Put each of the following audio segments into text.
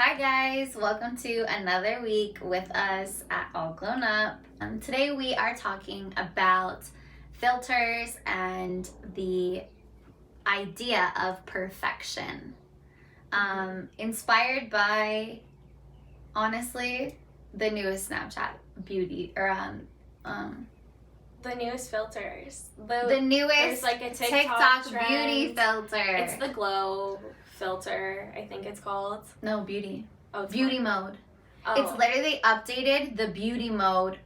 Hi guys, welcome to another week with us at All Grown Up. Today we are talking about filters and the idea of perfection. Inspired by, honestly, the newest Snapchat beauty, the newest filters. The newest there's like a TikTok trend. beauty filter. It's the glow filter, I think it's called. No, beauty. Oh, it's beauty not. mode. Oh. It's literally updated the beauty mode,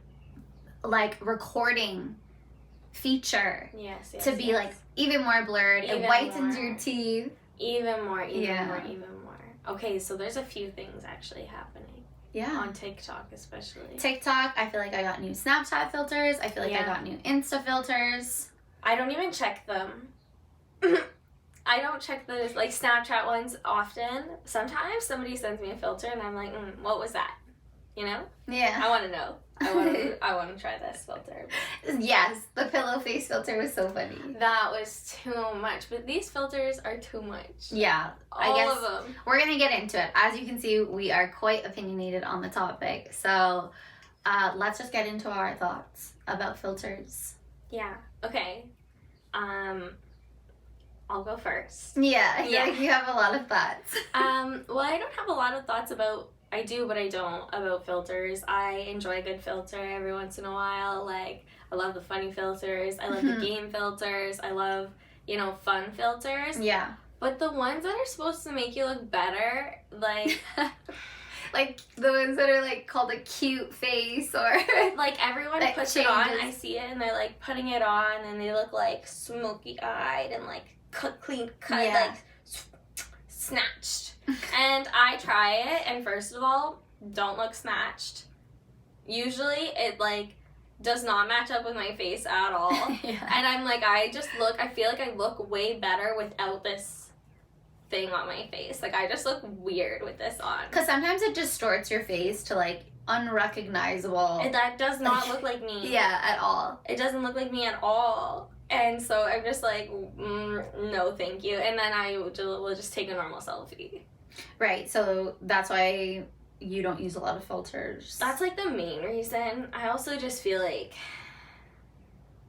like recording feature yes, to be like even more blurred. Even it whitens more. your teeth. Even more. Yeah. Okay, so there's a few things actually happening. Yeah. On TikTok especially. TikTok, I feel like I got new Snapchat filters. I feel like I got new Insta filters. I don't even check them. I don't check the like Snapchat ones often. Sometimes somebody sends me a filter and I'm like, what was that? You know? Yeah. I want to know. I want to try this filter. Yes, the pillow face filter was so funny. That was too much. But these filters are too much. Yeah. All of them. We're going to get into it. As you can see, we are quite opinionated on the topic. So let's just get into our thoughts about filters. Yeah. Okay. I'll go first. Yeah. You have a lot of thoughts. Well, I don't have a lot of thoughts about... I do, but I don't about filters. I enjoy a good filter every once in a while. Like, I love the funny filters. I love the game filters. I love, fun filters. Yeah. But the ones that are supposed to make you look better, like... like, the ones that are, like, called a cute face or... like, everyone that puts changes. it on. I see it, and they're, like, putting it on, and they look, like, smoky-eyed and, like, clean cut, like, snatched. And I try it, and first of all, don't look snatched. Usually, it, like, does not match up with my face at all. Yeah. And I'm like, I feel like I look way better without this thing on my face. Like, I just look weird with this on. Because sometimes it distorts your face to, like, unrecognizable. And that does not look like me. Yeah, at all. It doesn't look like me at all. And so I'm just like, no, thank you. And then I will just take a normal selfie. Right, so that's why you don't use a lot of filters. That's, like, the main reason. I also just feel like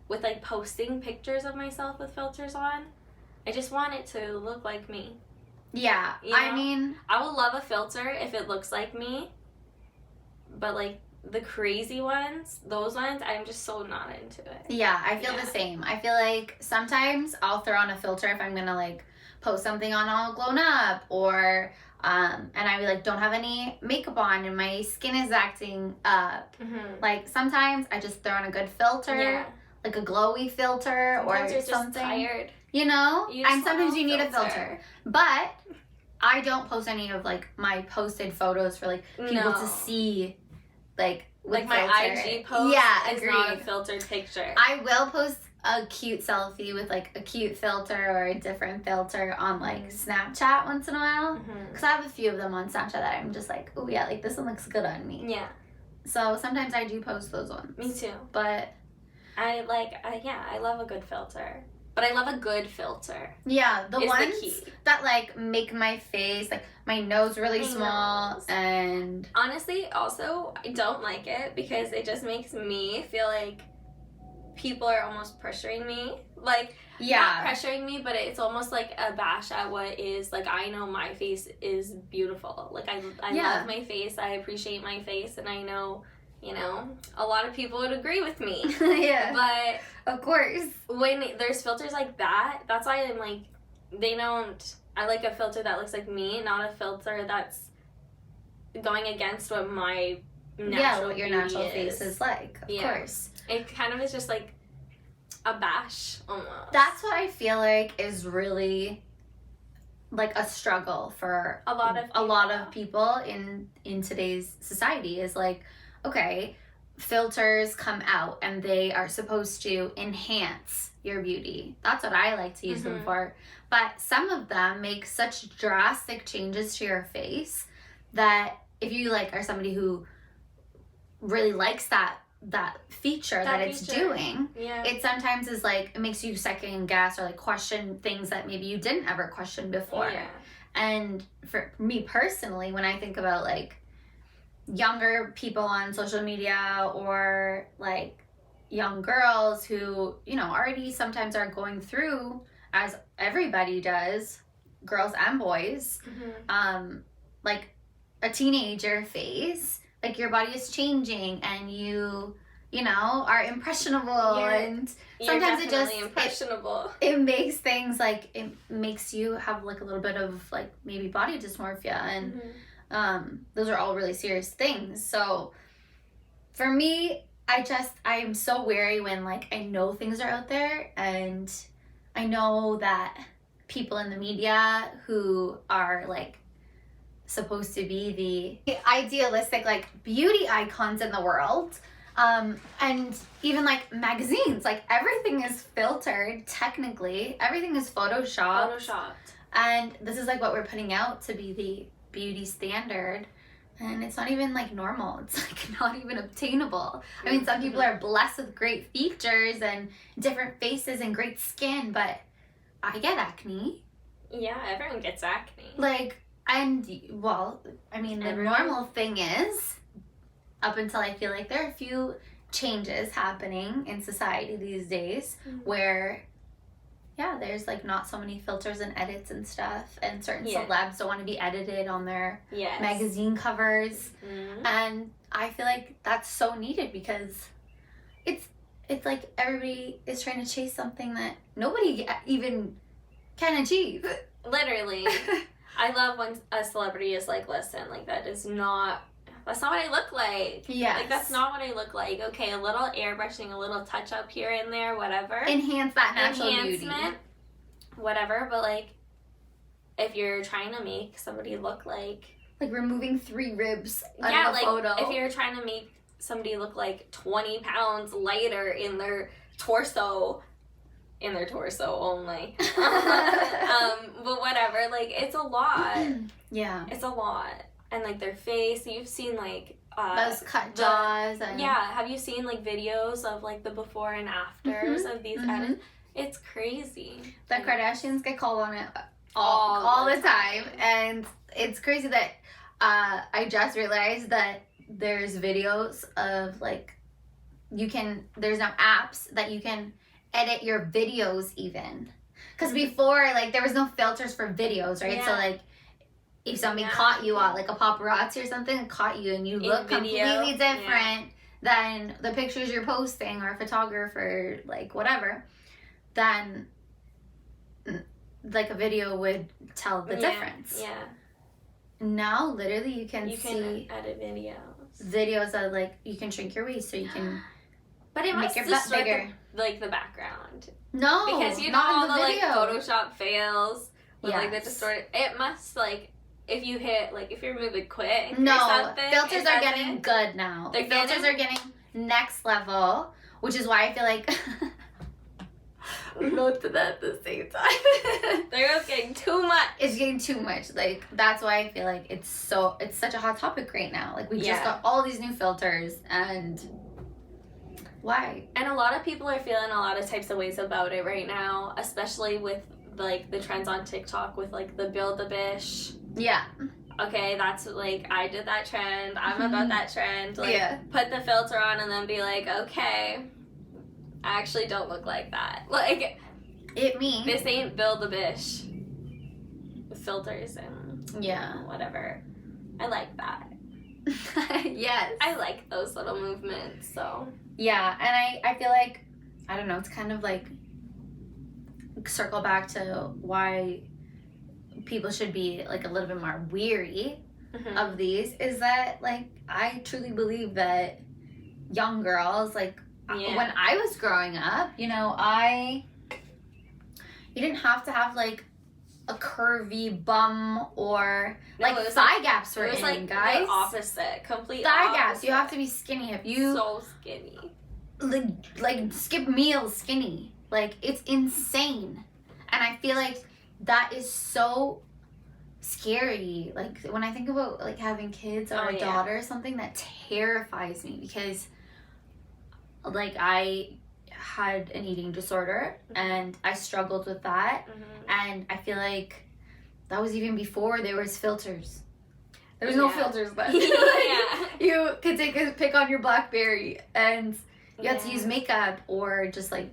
with, like, posting pictures of myself with filters on, I just want it to look like me. Yeah, I mean... I would love a filter if it looks like me, but, like, the crazy ones, those ones, I'm just so not into it. Yeah, I feel the same. I feel like sometimes I'll throw on a filter if I'm gonna, like, post something on All Grown Up, or and I like don't have any makeup on and my skin is acting up. Like, sometimes I just throw on a good filter, like a glowy filter, sometimes or you're something. Just tired. And sometimes you need a filter. But I don't post any of, like, my posted photos for, like, people to see, like, with my filter. IG post is agreed. not a filtered picture. I will post a cute selfie with, like, a cute filter or a different filter on, like, Snapchat once in a while. Because I have a few of them on Snapchat that I'm just like, oh yeah, like, this one looks good on me. Yeah. So sometimes I do post those ones. Me too. But I love a good filter. But I love a good filter. Yeah, the ones that, like, make my face, like, my nose really small, and... Honestly, also, I don't like it because it just makes me feel like people are almost pressuring me. Like, not pressuring me, but it's almost like a bash at what is, like, I know my face is beautiful. Like, I love my face, I appreciate my face, and I know... a lot of people would agree with me. Yeah. But of course, when there's filters like that, that's why I'm like, I like a filter that looks like me, not a filter that's going against what my natural what your natural face is like, of course. It kind of is just like a bash almost. That's what I feel like is really, like, a struggle for a lot of people in today's society is like, okay, filters come out and they are supposed to enhance your beauty. That's what I like to use them for. But some of them make such drastic changes to your face that if you, like, are somebody who really likes that feature that it's doing, it sometimes is like, it makes you second guess or, like, question things that maybe you didn't ever question before. And for me personally, when I think about like younger people on social media or like young girls who, you know, already sometimes are going through, as everybody does, girls and boys, like a teenager phase, like your body is changing and you know, are impressionable, and sometimes it just impressionable. It makes things like, it makes you have like a little bit of like maybe body dysmorphia, and those are all really serious things. So for me, I am so wary when like I know things are out there, and I know that people in the media who are like supposed to be the idealistic like beauty icons in the world, and even like magazines, like everything is filtered, technically everything is photoshopped, and this is like what we're putting out to be the beauty standard, and it's not even like normal. It's like not even obtainable. I mean, some people are blessed with great features and different faces and great skin, but I get acne. Yeah, everyone gets acne. Like, and well, I mean, the normal thing is, up until I feel like there are a few changes happening in society these days where, yeah, there's like not so many filters and edits and stuff, and certain celebs don't want to be edited on their magazine covers, and I feel like that's so needed because it's like everybody is trying to chase something that nobody even can achieve. Literally. I love when a celebrity is like, listen, like that's not what I look like. Yeah. Like, that's not what I look like. Okay, a little airbrushing, a little touch up here and there, whatever. Enhance that natural beauty. Whatever, but like, if you're trying to make somebody look like removing 3 ribs on a photo. If you're trying to make somebody look like 20 pounds lighter in their torso only. But whatever, like, it's a lot. Yeah. It's a lot. And like their face, you've seen like those cut jaws. And have you seen like videos of like the before and afters of these edits? It's crazy. The Kardashians get called on it all the time, and it's crazy that I just realized that there's videos of like there's now apps that you can edit your videos even, because before like there was no filters for videos, right? So like if somebody caught you out, like a paparazzi or something, and caught you and you look completely different than the pictures you're posting, or a photographer, like whatever, then like a video would tell the difference. Yeah. Now literally you can edit videos that like you can shrink your waist so you can but it make your butt bigger. The background. No, because you know all the like Photoshop fails with like the distorted. It must like if you hit like if you're moving quick. No, filters are getting good now. The filters are getting next level, which is why I feel like both to that at the same time. They're both getting too much. It's getting too much. Like that's why I feel like it's such a hot topic right now. Like we just got all these new filters, and why? And a lot of people are feeling a lot of types of ways about it right now, especially with like the trends on TikTok with like the build a bish. Yeah. Okay, that's like I did that trend. I'm about that trend. Like put the filter on and then be like, okay, I actually don't look like that. Like it means this ain't build a bish with filters and whatever. I like that. Yes. I like those little movements. So yeah, and I feel like I don't know, it's kind of like circle back to why people should be like a little bit more weary of these, is that like I truly believe that young girls, like when I was growing up, you know, you didn't have to have like a curvy bum or like thigh gaps were in, guys. The opposite, complete thigh opposite. gaps. You have to be skinny. If you so skinny, like skip meals skinny, like it's insane. And I feel like that is so scary. Like when I think about like having kids or a daughter or something, that terrifies me, because like I had an eating disorder and I struggled with that, and I feel like that was even before there was filters. There was no filters then. Yeah. You could take a pic on your BlackBerry and you had to use makeup or just like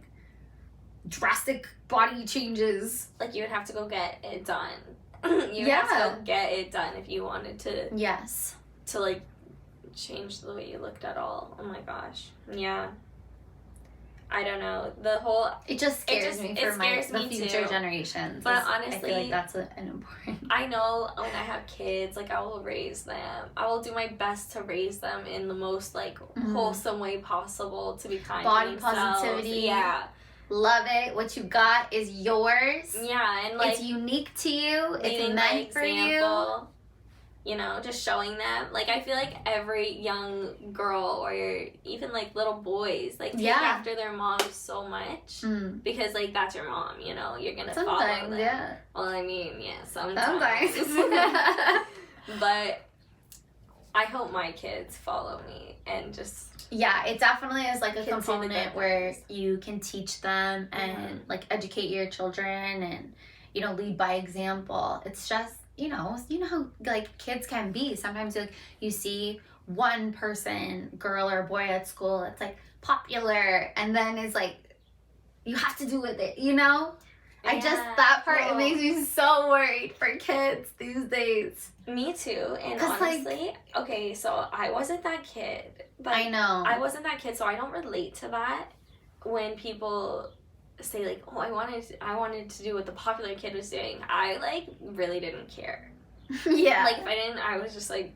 drastic body changes. Like you would have to go get it done. You would have to go get it done if you wanted to. Yes. To like change the way you looked at all. Oh my gosh. Yeah. I don't know. It just scares me for the future generations. But honestly, I feel like that's an important. I know when I have kids, like I will raise them. I will do my best to raise them in the most like wholesome way possible, to be kind Body to themselves. Positivity. Yeah. Love it. What you got is yours. Yeah, and like it's unique to you. It's meant for you. You know, just showing them. Like, I feel like every young girl or even, like, little boys, like, take after their mom so much. Because, like, that's your mom, you know? You're gonna follow them. Yeah. Well, I mean, yeah, sometimes. But I hope my kids follow me and just... Yeah, it definitely is, like, a component where you can teach them and, like, educate your children and, you know, lead by example. It's just... You know how like kids can be. Sometimes you see one person, girl or boy at school, that's like popular, and then it's like you have to do with it. You know, that part it makes me so worried for kids these days. Me too. And honestly, okay, so I wasn't that kid. But I know I wasn't that kid, so I don't relate to that when people say like, oh, I wanted to do what the popular kid was doing. I like really didn't care. Yeah. Like if I didn't, I was just like,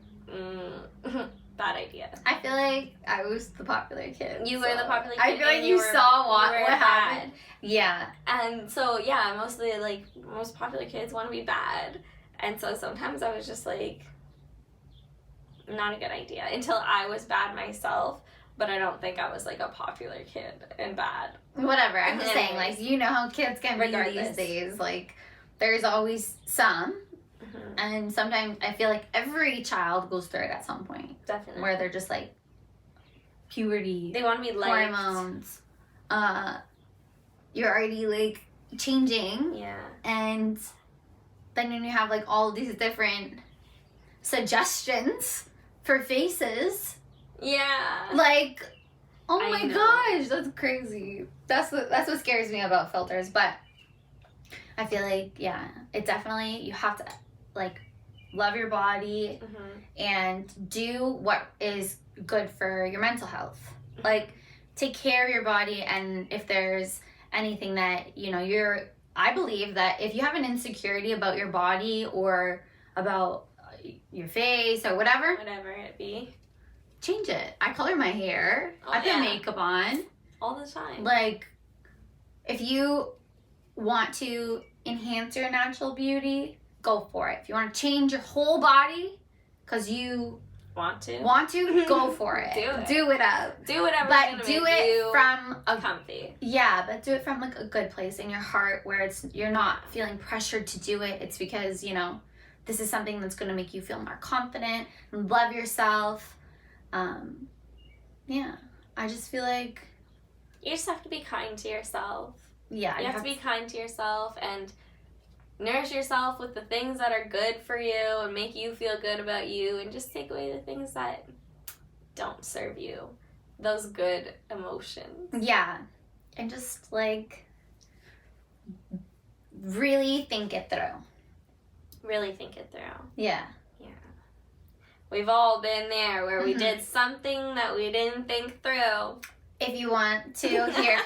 bad idea. I feel like I was the popular kid. You were the popular kid. I feel like you saw what happened. Yeah. And so yeah, mostly like most popular kids want to be bad, and so sometimes I was just like, not a good idea until I was bad myself. But I don't think I was, like, a popular kid and bad. Whatever. I'm just saying, like, you know how kids can be these days. Like, there's always some. And sometimes I feel like every child goes through it at some point. Definitely. Where they're just, like, puberty. They want to be liked. Hormones. You're already, like, changing. Yeah. And then you have, like, all these different suggestions for faces. Yeah. Like, oh my gosh, that's crazy. That's what scares me about filters. But I feel like, yeah, it definitely, you have to, like, love your body and do what is good for your mental health. Like, take care of your body, and if there's anything that, you know, I believe that if you have an insecurity about your body or about your face or whatever it be, change it. I color my hair. I put makeup on. All the time. Like, if you want to enhance your natural beauty, go for it. If you want to change your whole body because you want to, go for it. Do it up. Do whatever. But do it from a comfy. Yeah, but do it from like a good place in your heart where you're not feeling pressured to do it. It's because, you know, this is something that's going to make you feel more confident and love yourself. Yeah, I just feel like you just have to be kind to yourself. Yeah, you have to be kind to yourself and nourish yourself with the things that are good for you and make you feel good about you, and just take away the things that don't serve you, those good emotions. Yeah, and just like really think it through. Really think it through. Yeah. We've all been there where we did something that we didn't think through. If you want to hear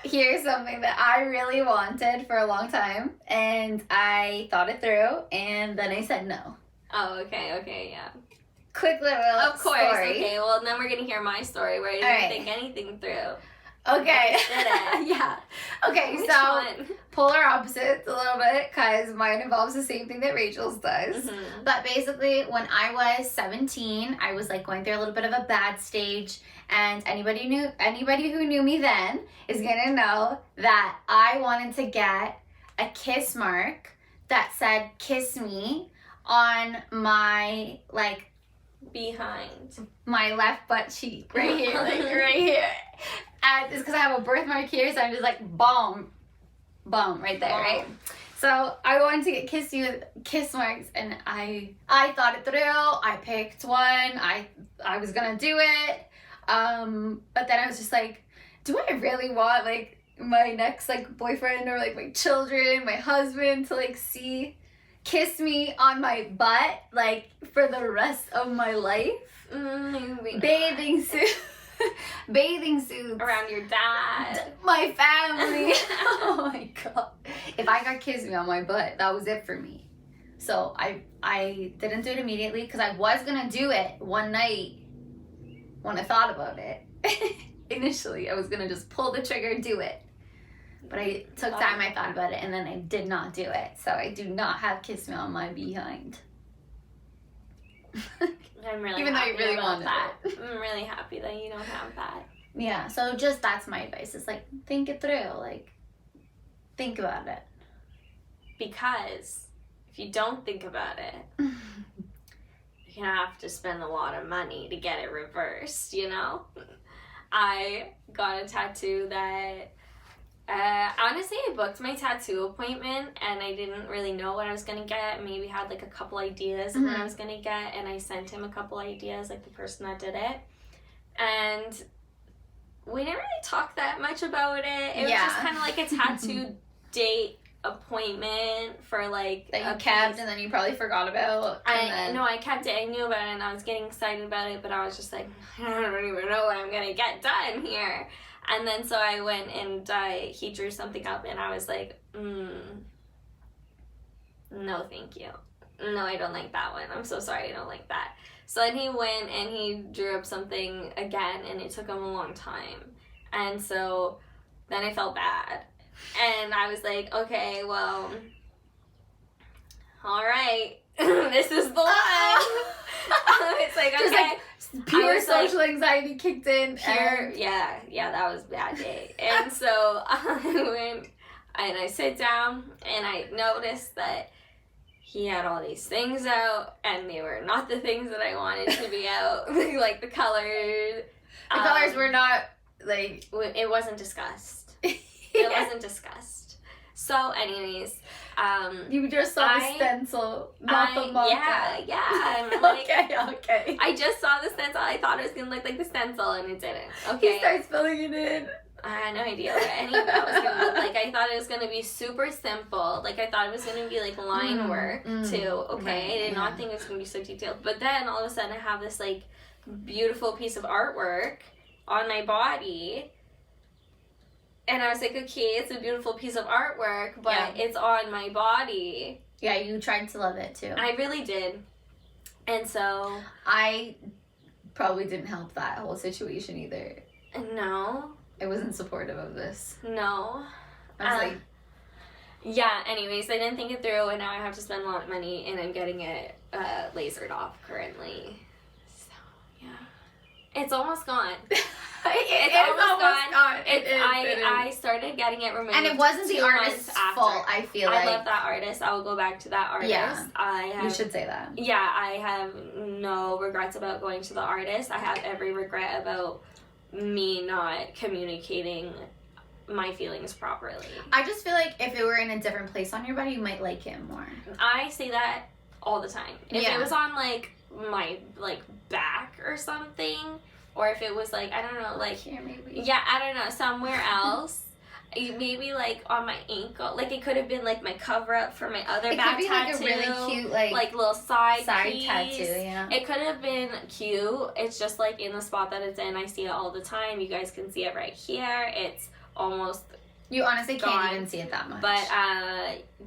here's something that I really wanted for a long time, and I thought it through, and then I said no. Oh, okay, yeah. Quick little story. Okay, well then we're gonna hear my story where I didn't think anything through. Okay. Yeah. Okay, which so one? Polar opposites a little bit, because mine involves the same thing that Rachel's does. Mm-hmm. But basically, when I was 17, I was like going through a little bit of a bad stage, and anybody who knew me then is gonna know that I wanted to get a kiss mark that said "kiss me" on my like behind my left butt cheek, right here, like right here. And it's because I have a birthmark here, so I'm just like boom, right there, right? So I wanted to get kiss marks, and I thought it through. I picked one. I was gonna do it. But then I was just like, do I really want like my next like boyfriend or like my children, my husband to like kiss me on my butt like for the rest of my life? Bathing suit. Bathing suits around your dad, my family. Oh my god! If I got kissed me on my butt, that was it for me. So I didn't do it immediately because I was gonna do it one night when I thought about it. Initially, I was gonna just pull the trigger and do it, but I took time. I thought about it, and then I did not do it. So I do not have kiss me on my behind. I'm really even though you really wanted that. I'm really happy that you don't have that. Yeah, so just that's my advice. It's like, think it through. Like, think about it. Because if you don't think about it, you're going to have to spend a lot of money to get it reversed, you know? I got a tattoo that... honestly, I booked my tattoo appointment and I didn't really know what I was gonna get. Maybe had like a couple ideas of what I was gonna get, and I sent him a couple ideas, like the person that did it. And we didn't really talk that much about it. It was just kind of like a tattoo date appointment for like that you kept and then you probably forgot about. I kept it. I knew about it and I was getting excited about it, but I was just like, I don't even know what I'm gonna get done here. And then so I went and he drew something up and I was like, no thank you. No, I don't like that one. I'm so sorry, I don't like that. So then he went and he drew up something again and it took him a long time. And so then I felt bad. And I was like, okay, well, all right, this is the one. It's like, okay. Just like pure social anxiety kicked in. Yeah, that was a bad day. And so I went and I sit down and I noticed that he had all these things out and they were not the things that I wanted to be out. Like the colors. The colors were not like... It wasn't discussed. It wasn't discussed. So anyways... you just saw the stencil, not the mock-up. Yeah. Like, okay. I just saw the stencil. I thought it was going to look like the stencil, and it didn't. Okay. He starts filling it in. I had no idea what any of that was going to look like. I thought it was going to be super simple. Like, I thought it was going to be, like, line work, too. Okay. Right, I did not think it was going to be so detailed. But then, all of a sudden, I have this, like, beautiful piece of artwork on my body. And I was like, okay, it's a beautiful piece of artwork, but it's on my body. Yeah, you tried to love it, too. I really did. And so... I probably didn't help that whole situation either. No. I wasn't supportive of this. No. I was like... Yeah, anyways, I didn't think it through, and now I have to spend a lot of money, and I'm getting it lasered off currently. So, yeah. It's almost gone. It's almost gone. I started getting it removed. And it wasn't the artist's fault, I feel like. I love that artist. I will go back to that artist. Yeah, you should say that. Yeah, I have no regrets about going to the artist. I have every regret about me not communicating my feelings properly. I just feel like if it were in a different place on your body, you might like him more. I say that all the time. If it was on, like, my, like, back or something... Or if it was, like, I don't know, like... Here, maybe. Yeah, I don't know, somewhere else. Maybe, like, on my ankle. Like, it could have been, like, my cover-up for my other back tattoo. It could be, like, a really cute, like little side piece. Tattoo, yeah. It could have been cute. It's just, like, in the spot that it's in. I see it all the time. You guys can see it right here. It's almost... You honestly can't even see it that much. But,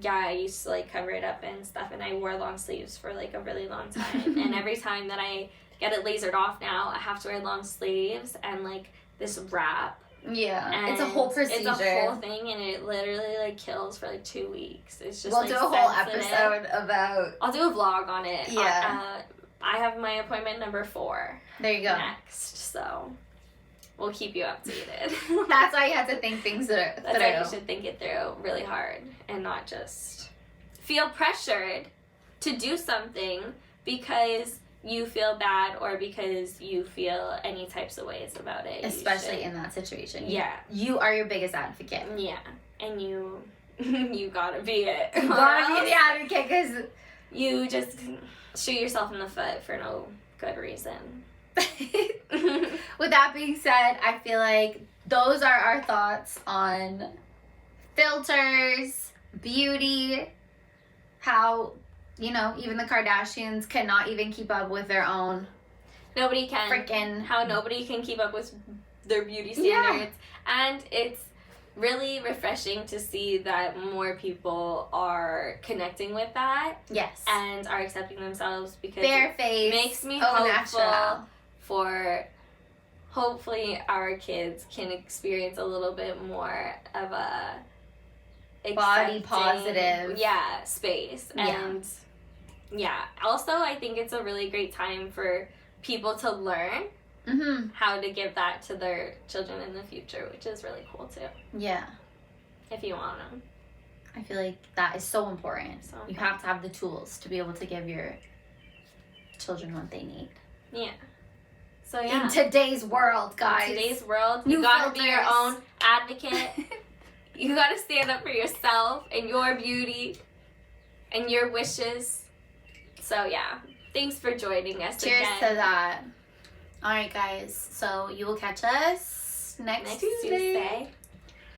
yeah, I used to, like, cover it up and stuff. And I wore long sleeves for, like, a really long time. And every time that I... get it lasered off now, I have to wear long sleeves and, like, this wrap. Yeah. And it's a whole procedure. It's a whole thing, and it literally, like, kills for, like, 2 weeks. It's just, we'll like, do a whole episode about... I'll do a vlog on it. Yeah. I have my appointment number 4. There you go. Next, so we'll keep you updated. That's why you have to think things through. That's why you should think it through really hard and not just feel pressured to do something because... you feel bad or because you feel any types of ways about it. Especially in that situation. Yeah. You are your biggest advocate. Yeah. And you you gotta be it. You gotta be the advocate because you just shoot yourself in the foot for no good reason. With that being said, I feel like those are our thoughts on filters, beauty, how, you know, even the Kardashians cannot even keep up with their own. Nobody can. Freaking. How nobody can keep up with their beauty standards. Yeah. And it's really refreshing to see that more people are connecting with that. Yes. And are accepting themselves because bare face, it makes me hopeful for hopefully our kids can experience a little bit more of a body positive space. And also I think it's a really great time for people to learn how to give that to their children in the future, which is really cool too. Yeah. If you want them. I feel like that is so important. You have to have the tools to be able to give your children what they need. Yeah. So yeah. In today's world, guys. In today's world, you gotta be your own advocate. You gotta stand up for yourself and your beauty and your wishes. So yeah. Thanks for joining us again. Cheers to that. All right, guys. So you will catch us next Tuesday.